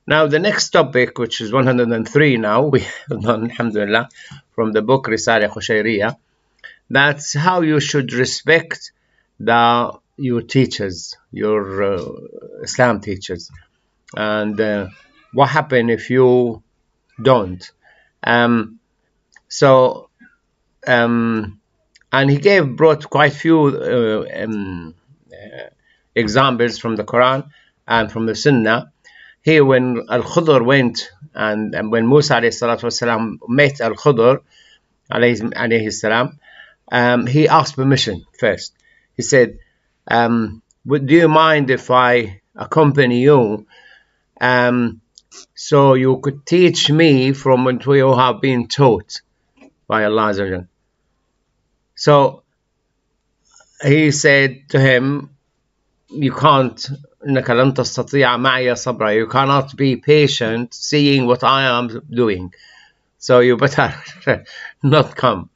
Now, the next topic, which is 103 now, we have done, alhamdulillah, from the book Risala Khushayriyah. That's how you should respect your teachers, your Islam teachers. And what happens if you don't? And he brought quite few examples from the Quran and from the Sunnah. Here, when Al-Khudr went and when Musa alayhi met Al-Khudr alayhi salam, he asked permission first. He said, do you mind if I accompany you so you could teach me from what you have been taught by Allah Azza wa Jal? So he said to him, you can't, you cannot be patient seeing what I am doing, so you better not come.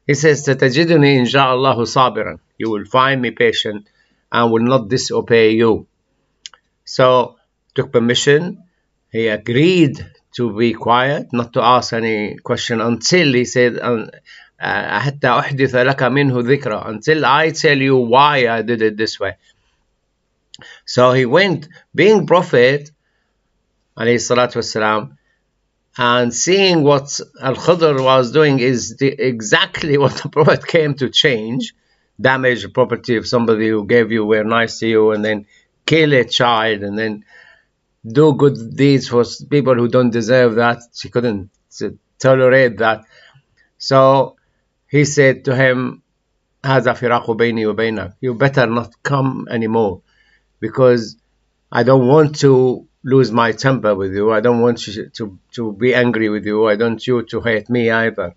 He says, "Satajiduni insha'Allahu sabiran." You will find me patient and will not disobey you. So took permission. He agreed to be quiet, not to ask any question until he said, "Hatta uhditha laka minhu dhikra," until I tell you why I did it this way. So he went, being Prophet, alayhi salatu wasalam, and seeing what Al-Khudr was doing is exactly what the Prophet came to change. Damage the property of somebody who were nice to you, and then kill a child, and then do good deeds for people who don't deserve that. She couldn't tolerate that. So he said to him, هذا فراق بيني وبينك. You better not come anymore, because I don't want to lose my temper with you. I don't want you to be angry with you. I don't want you to hate me either.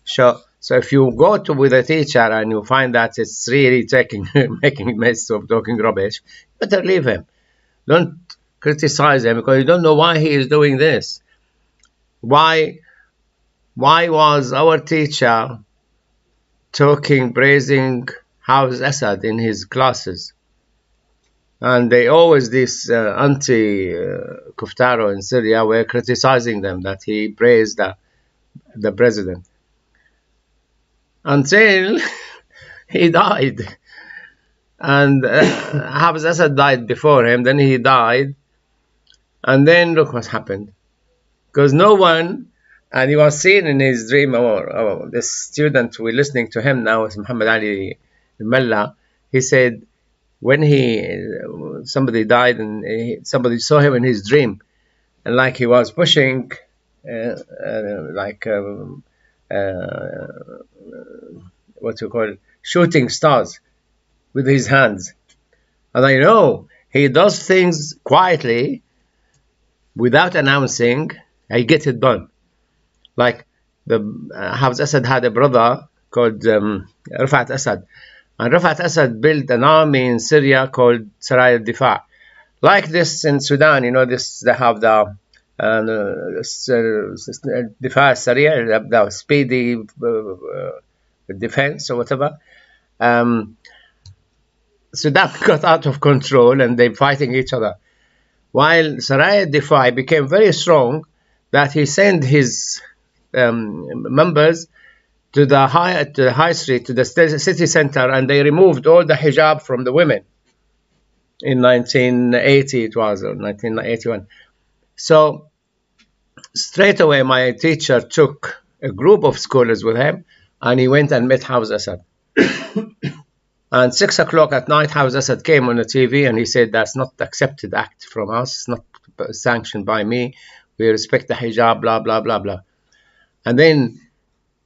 So if you go with a teacher and you find that it's really making a mess of talking rubbish, better leave him. Don't criticize him, because you don't know why he is doing this. Why was our teacher praising Hafiz Asad in his classes? And they always, this anti-Kuftaro in Syria, were criticizing them that he praised the president. Until he died. And Hafiz Asad died before him, then he died. And then look what happened. Because no one, and he was seen in his dream, this student, we're listening to him now, is Muhammad Ali Malla. He said, when somebody died and somebody saw him in his dream, and like he was pushing what you call shooting stars with his hands. And I know he does things quietly without announcing. I get it done. Like the Hafiz Asad had a brother called Rafat Asad. And Rafat Asad built an army in Syria called Sarai al-Difa. Like this in Sudan, they have the Difa Syria, the speedy defense or whatever. Sudan got out of control and they're fighting each other. While Sarai al-Difa became very strong, that he sent his members to the high street, to the city center, and they removed all the hijab from the women. In 1980 it was, or 1981. So straight away my teacher took a group of scholars with him, and he went and met Hafiz Asad. And 6 o'clock at night, Hafiz Asad came on the TV and he said, that's not accepted act from us, it's not sanctioned by me, we respect the hijab, blah, blah, blah, blah. And then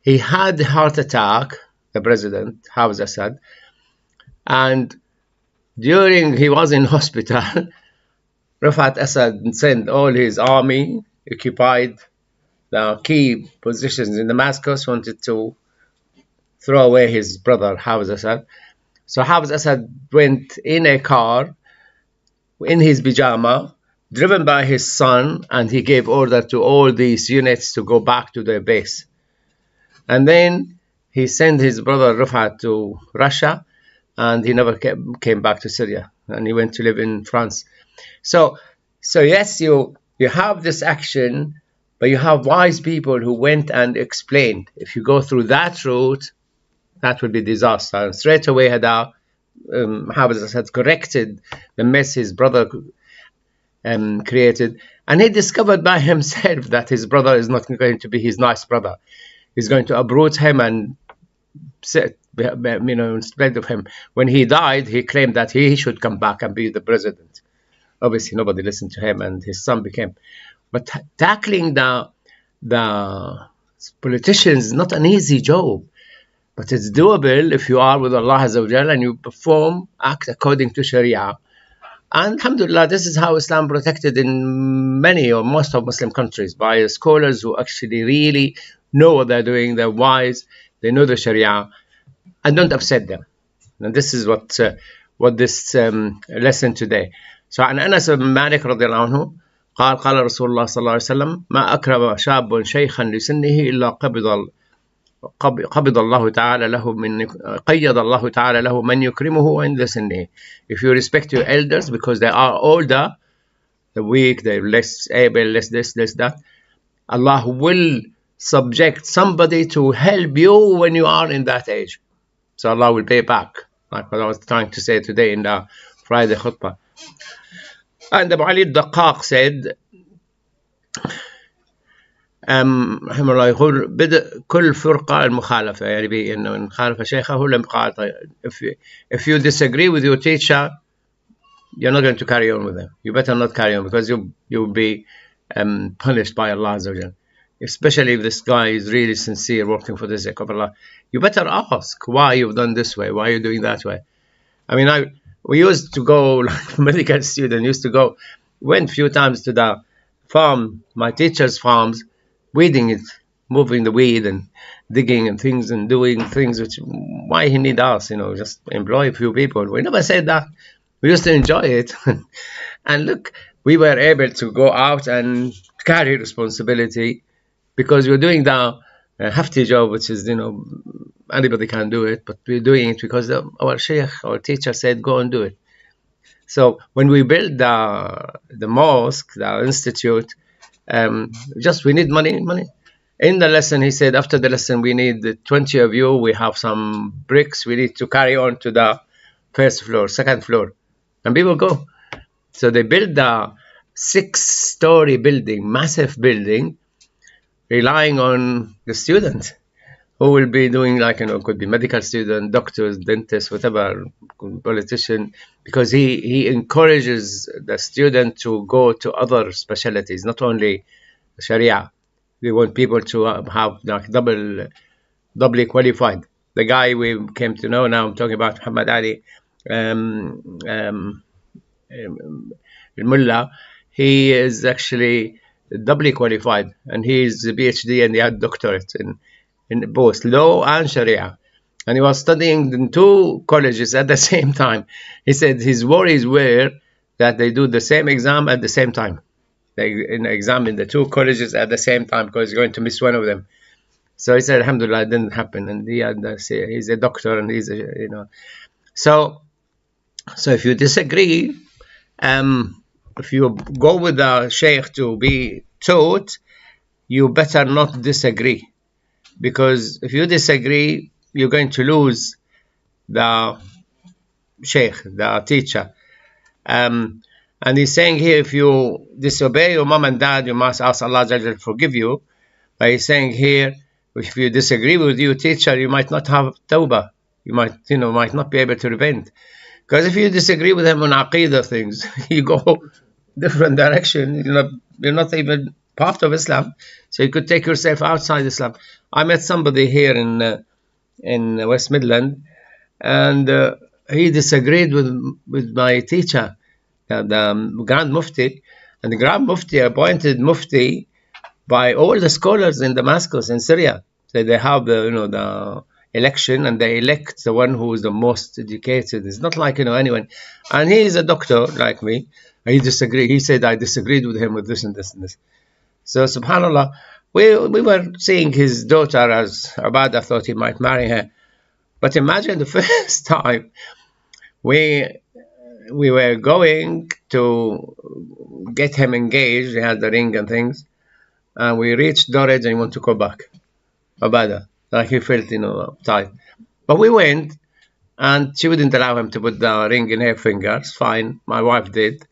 he had a heart attack, the president, Hafiz Asad, and during he was in hospital, Rafat Asad sent all his army, occupied the key positions in Damascus, wanted to throw away his brother, Hafiz Asad. So Hafiz Asad went in a car, in his pyjama, driven by his son, and he gave order to all these units to go back to their base. And then he sent his brother Rafat to Russia, and he never came back to Syria, and he went to live in France. So yes, you you have this action, but you have wise people who went and explained. If you go through that route, that would be disaster. And straight away, Hada, Hafiz had corrected the mess his brother created, and he discovered by himself that his brother is not going to be his nice brother. He's going to uproot him and set, instead of him. When he died, he claimed that he should come back and be the president. Obviously, nobody listened to him, and his son became. But tackling the politicians is not an easy job, but it's doable if you are with Allah Azza wa Jalla and you act according to Sharia. And alhamdulillah, this is how Islam protected in many or most of Muslim countries, by scholars who actually really know what they're doing, they're wise, they know the Sharia, and don't upset them. And this is what this lesson today. So عن أنس بن مالك رضي الله عنه قال قال رسول الله صلى الله عليه وسلم ما أكرم شاب شيخا لسنه إلا قبض الله تعالى له من قيض الله تعالى له من يكرمه عند سنه. If you respect your elders because they are older, the weak, they're less able, less this, that, Allah will subject somebody to help you when you are in that age. So Allah will pay back, like what I was trying to say today in the Friday khutbah. And Abu Ali al-Daqqaq said, رحمه الله يقول بدء كل فرقة المخالفة، يعني بأنه إن خالف شيخه لم يقاطع. If you disagree with your teacher, you're not going to carry on with them. You better not carry on, because you'll be punished by Allah Azza wa Jalla. Especially if this guy is really sincere, working for the sake of Allah. You better ask why you've done this way, why you're doing that way. I mean, we used to go, like medical student used to go, went a few times to the farm, my teacher's farms, weeding it, moving the weed and digging and things and doing things which, why he need us, just employ a few people. We never said that. We used to enjoy it. And look, we were able to go out and carry responsibility, because we're doing the hefty job, which is, anybody can do it, but we're doing it because our sheikh, our teacher said, go and do it. So when we built the mosque, the institute, we need money. In the lesson, he said, after the lesson, we need 20 of you. We have some bricks. We need to carry on to the first floor, second floor. And people go. So they built the 6-story building, massive building, relying on the students who will be doing, could be medical student, doctors, dentists, whatever, politician, because he encourages the student to go to other specialties, not only Sharia. We want people to have doubly qualified. The guy we came to know now, I'm talking about Muhammad Ali, Mullah, he is actually doubly qualified, and he is a PhD and he had doctorate in both law and Sharia, and he was studying in 2 colleges at the same time. He said his worries were that they do the same exam at the same time. They examine the 2 colleges at the same time, because he's going to miss one of them. So he said, alhamdulillah, it didn't happen, and he's a doctor, and he's so if you disagree, if you go with the sheikh to be taught, you better not disagree, because if you disagree, you're going to lose the sheikh, the teacher. And he's saying here, if you disobey your mom and dad, you must ask Allah to forgive you. But he's saying here, if you disagree with your teacher, you might not have tawbah. You might not be able to repent. Because if you disagree with him on aqidah things, you go different direction. You're not even part of Islam, so you could take yourself outside Islam. I met somebody here in West Midland, and he disagreed with my teacher, the Grand Mufti, and the Grand Mufti appointed Mufti by all the scholars in Damascus, in Syria. So they have the election, and they elect the one who is the most educated. It's not like anyone, and he is a doctor like me. And he disagreed. He said, I disagreed with him with this and this and this. So subhanallah, we were seeing his daughter as Ubadah thought he might marry her. But imagine the first time we were going to get him engaged. He had the ring and things. And we reached Dorage and he wanted to go back. Abada. Like he felt, tight. But we went, and she wouldn't allow him to put the ring in her fingers. Fine. My wife did.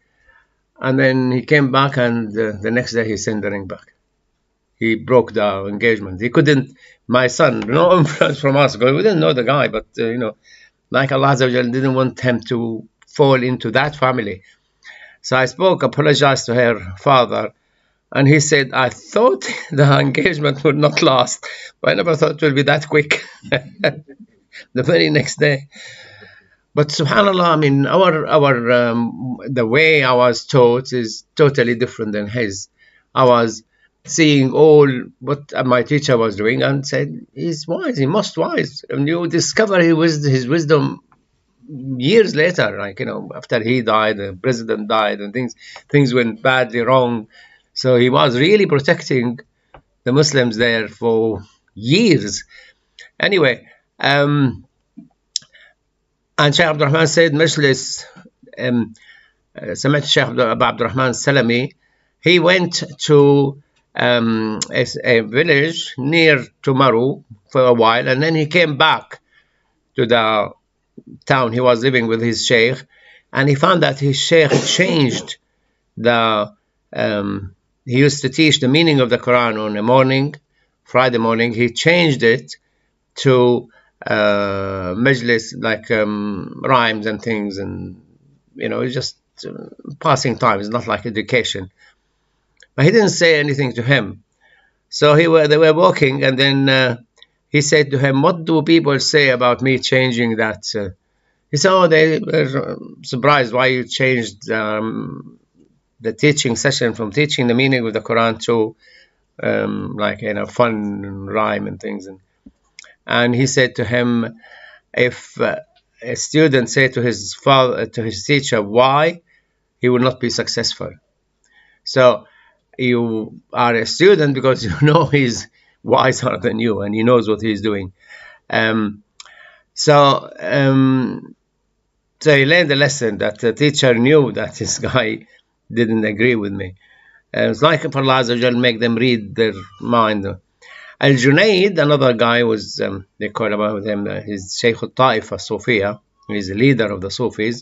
And then he came back, and the next day he sent the ring back. He broke the engagement. He couldn't, my son, no influence from us, because we didn't know the guy, but, like Allah didn't want him to fall into that family. So I apologized to her father, and he said, I thought the engagement would not last, but I never thought it would be that quick. The very next day. But subhanAllah, I mean, the way I was taught is totally different than his. I was seeing all what my teacher was doing and said, he's wise, he most wise. And you discover his wisdom years later, like, after he died, the president died, and things went badly wrong. So he was really protecting the Muslims there for years. Anyway, and Shaykh Abdul Rahman said, Majlis, سمعت الشيخ أبو عبد الرحمن السلمي, he went to a village near to Maru for a while, and then he came back to the town he was living with his sheikh, and he found that his sheikh changed the he used to teach the meaning of the Quran on a morning, Friday morning. He changed it to majlis, like rhymes and things, and it's just passing time. It's not like education. But he didn't say anything to him. So they were walking, and then he said to him, what do people say about me changing that? He said, oh, they were surprised why you changed the teaching session from teaching the meaning of the Quran to like fun and rhyme and things. And he said to him, if a student said to his teacher why, he will not be successful. So you are a student because you know he's wiser than you and he knows what he's doing. So he learned the lesson that the teacher knew that this guy didn't agree with me. It's like for Allah Azza wa Jal make them read their mind. Al-Junaid, another guy, was they call about him his Shaykh al-Ta'ifa Sufiya. He's the leader of the Sufis.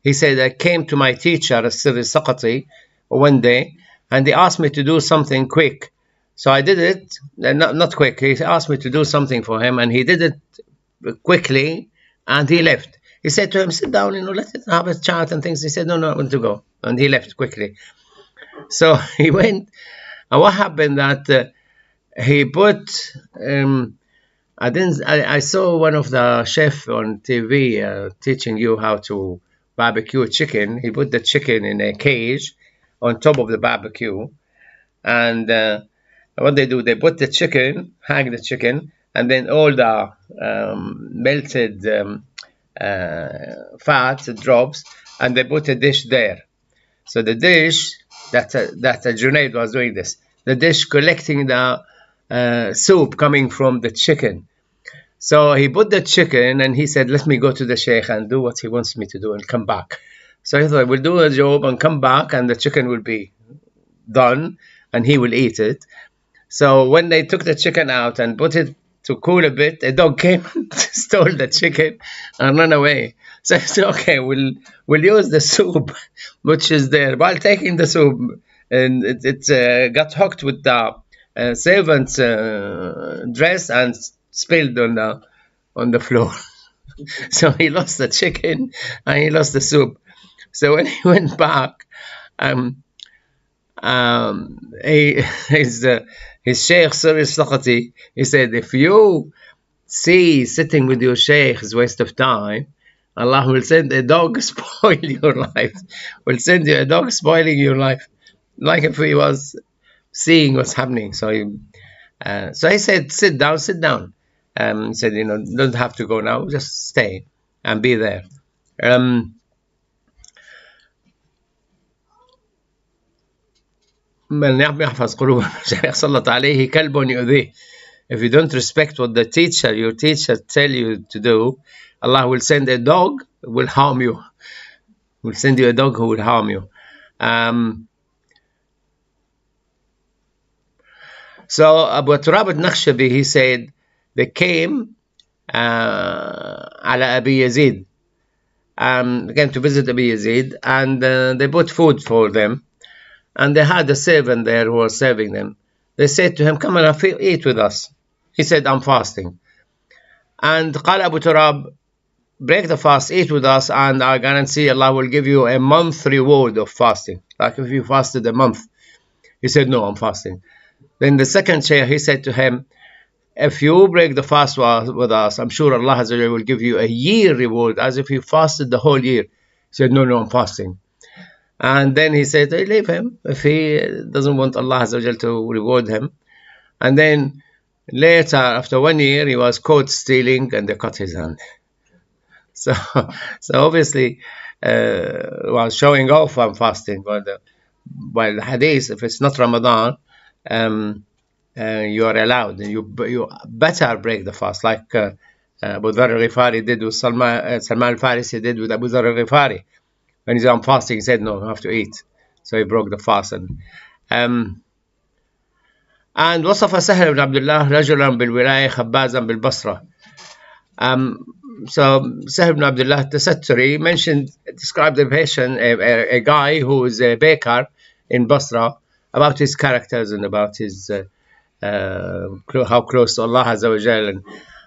He said, I came to my teacher As-Sirri Saqati one day, and he asked me to do something quick. So I did it, not quick. He asked me to do something for him, and he did it quickly, and he left. He said to him, sit down, let it have a chat and things. He said, no, I want to go. And he left quickly. So he went, and what happened that he put, I saw one of the chef on TV teaching you how to barbecue chicken. He put the chicken in a cage on top of the barbecue. And what they do, they put the chicken, hang the chicken, and then all the melted fat drops, and they put a dish there. So the dish, that Junaid was doing this, the dish collecting the soup coming from the chicken. So he put the chicken, and he said, let me go to the sheikh and do what he wants me to do and come back. So he thought, we'll do a job and come back, and the chicken will be done, and he will eat it. So when they took the chicken out and put it to cool a bit, a dog came and stole the chicken and ran away. So I said, okay, we'll use the soup, which is there. While taking the soup, and it got hooked with the servant's dress and spilled on the floor. So he lost the chicken and he lost the soup. So when he went back, his Sheikh Sirri Saqati, he said, if you see sitting with your Sheikh is waste of time, Allah will send a dog spoil your life. Will send you a dog spoiling your life, like if he was seeing what's happening. So he said, sit down. He said, don't have to go now, just stay and be there. If you don't respect what your teacher tell you to do, Allah will send a dog, will harm you. We'll send you a dog who will harm you. So Abu Turab al-Nakhshabi, he said, they came على أبي يزيد. They came to visit Abi Yazid, and they bought food for them, and they had a servant there who was serving them. They said to him, come and eat with us. He said, I'm fasting. And قال Abu Turab, break the fast, eat with us, and I guarantee Allah will give you a month reward of fasting, like if you fasted a month. He said, no, I'm fasting. Then the second Shaykh, he said to him, if you break the fast with us, I'm sure Allah will give you a year reward, as if you fasted the whole year. He said, no, I'm fasting. And then he said, hey, leave him if he doesn't want Allah to reward him. And then later, after 1 year, he was caught stealing, and they cut his hand. So obviously, was showing off on fasting. While the hadith, if it's not Ramadan, you are allowed, and you better break the fast, like Abu Dharr al-Ghifari did with Salman al-Farisi did with Abu Dharr al-Ghifari. When he's on fasting, he said, no, I have to eat. So he broke the fast. And وصف سهل بن عبد الله رجلا بالولاية خبازا بالبصرة. So Sahl ibn Abdullah Tasatturi described a patient, a guy who is a baker in Basra, about his characters and about his how close to Allah Azza wa Jal.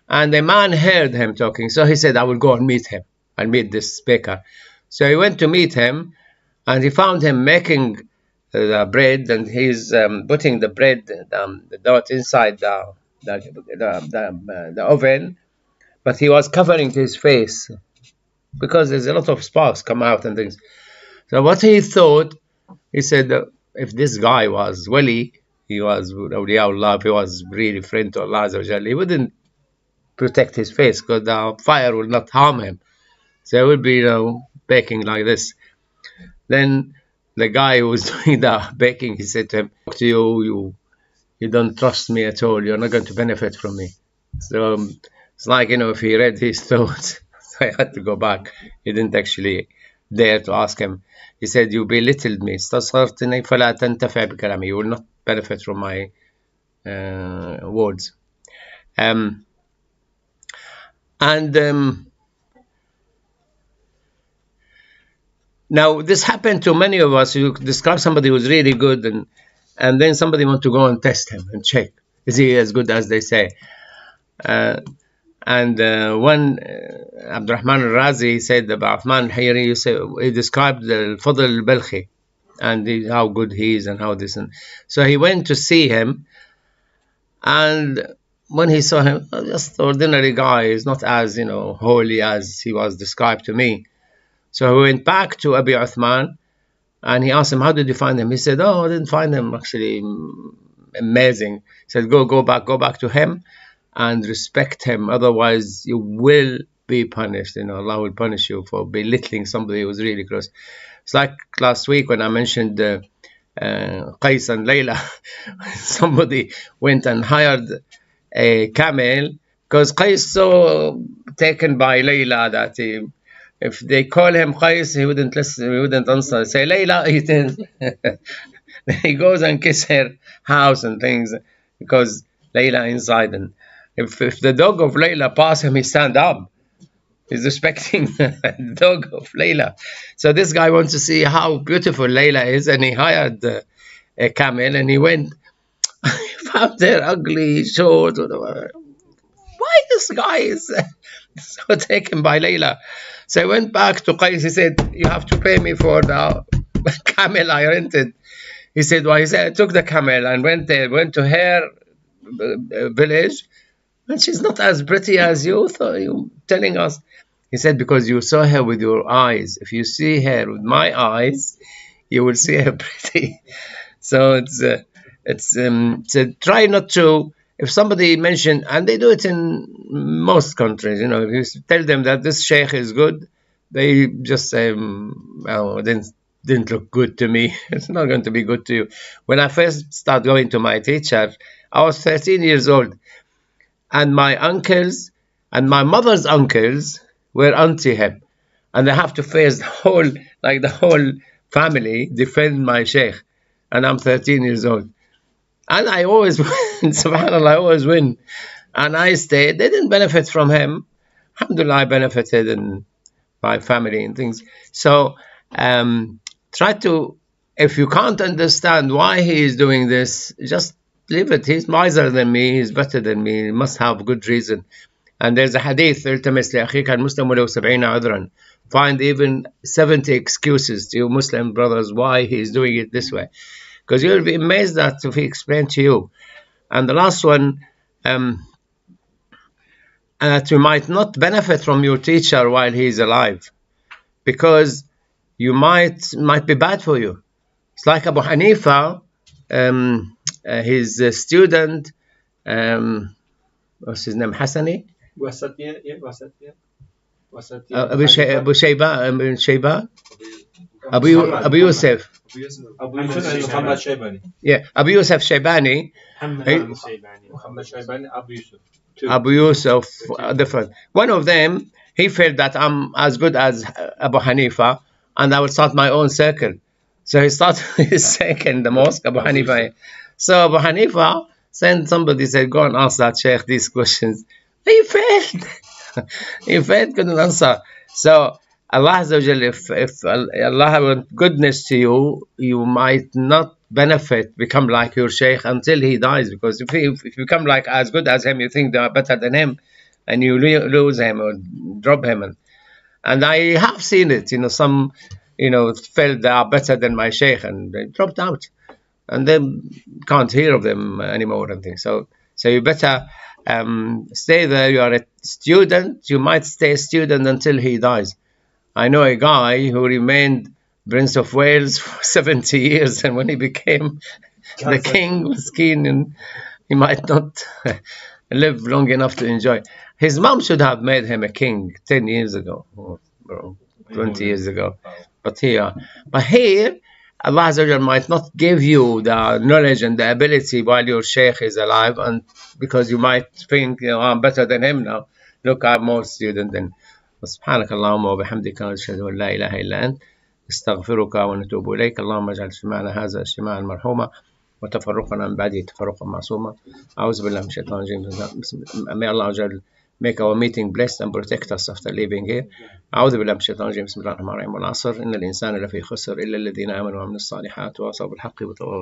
And a man heard him talking, so he said, I will go and meet him. I'll meet this baker. So he went to meet him, and he found him making the bread, and he's putting the bread, the dough inside the oven, but he was covering his face because there's a lot of sparks come out and things. So what he thought, he said, if this guy was wali, he was awliyaullah, if he was really friend to Allah Azza wa Jalla, he wouldn't protect his face because the fire will not harm him. So he would be, baking like this. Then the guy who was doing the baking, he said to him, to you don't trust me at all. You're not going to benefit from me. So it's like, if he read his thoughts. So I had to go back. He didn't actually dare to ask him. He said, you belittled me. You will not benefit from my words. Now, this happened to many of us. You describe somebody who's really good, and then somebody wants to go and test him and check, is he as good as they say? When Abdurrahman al-Razi said about Uthman al-Hayri, he described the Fadl al-Balkhi and how good he is and how this. And so he went to see him, and when he saw him, just ordinary guy, is not as holy as he was described to me. So he went back to Abi Uthman, and he asked him, how did you find him? He said, I didn't find him actually amazing. He said, go back to him and respect him, otherwise you will be punished. Allah will punish you for belittling somebody who was really close. It's like last week when I mentioned Qais and Layla. Somebody went and hired a camel because Qais so taken by Layla that if they call him Qais, he wouldn't listen, he wouldn't answer. Say Layla, he goes and kiss her house and things because Layla inside. And if the dog of Layla pass him, he stand up. He's respecting the dog of Layla. So this guy wants to see how beautiful Layla is, and he hired a camel, and he went. He found her ugly, short. Why this guy is so taken by Layla? So I went back to Qais. He said, you have to pay me for the camel I rented. He said, well, he said, I took the camel and went to her village, and she's not as pretty as you thought you telling us. He said, because you saw her with your eyes. If you see her with my eyes, you will see her pretty. So try not to. If somebody mentioned, and they do it in most countries, if you tell them that this sheikh is good, they just say, well, it didn't look good to me. It's not going to be good to you. When I first started going to my teacher, I was 13 years old, and my uncles and my mother's uncles were anti him. and I have to face the whole family defend my sheikh, and I'm 13 years old, and I always win. Subhanallah, I always win, and I stayed. They didn't benefit from him. Alhamdulillah, I benefited in my family and things. So try to, if you can't understand why he is doing this, just leave it. He's wiser than me. He's better than me. He must have good reason. And there's a hadith, التمس لأخيك المسلم ولو 70 عذرا. Find even 70 excuses to your Muslim brothers why he's doing it this way. Because you'll be amazed that if he explained to you. And the last one, that you might not benefit from your teacher while he's alive, because you might be bad for you. It's like Abu Hanifa, his student, what's his name, Hassani? Abu Shayban? Abu Yusuf. Yeah, Abu Yusuf Shaybani. Abu Yusuf, different. One of them, he felt that I'm as good as Abu Hanifa, and I will start my own circle. So he started his circle in the mosque, Abu Hanifa. So Abu Hanifa sent somebody, said, go and ask that sheikh these questions. He failed. He failed, couldn't answer. So Allah Azza wa Jalla, if Allah has goodness to you, you might not benefit, become like your sheikh until he dies. Because if you become like as good as him, you think they are better than him, and you lose him or drop him. And I have seen it, some, felt they are better than my sheikh, and they dropped out, and then can't hear of them anymore and things. So you better stay there. You are a student. You might stay a student until he dies. I know a guy who remained Prince of Wales for 70 years, and when he became the king, was keen, and he might not live long enough to enjoy. His mom should have made him a king 10 years ago, or 20 years ago. But here, Allah Azza wa Jalla might not give you the knowledge and the ability while your sheikh is alive, and because you might think, I'm better than him now. Look, I'm more student than. سبحانك اللهم وبحمدك نشهد أن لا إله إلا أنت نستغفرك ونتوب إليك. اللهم اجعل اجتماعنا هذا اجتماعا مرحوما وتفرقنا من بعده تفرقا معصوما. أعوذ بالله من الشيطان الرجيم. May Allah Jal make our meeting blessed and protect us after leaving here. أعوذ بالله من الشيطان الرجيم. بسم الله الرحمن الرحيم. والعصر إن الإنسان لفي خسر إلا الذين آمنوا وعملوا الصالحات وتواصوا بالحق وتواصوا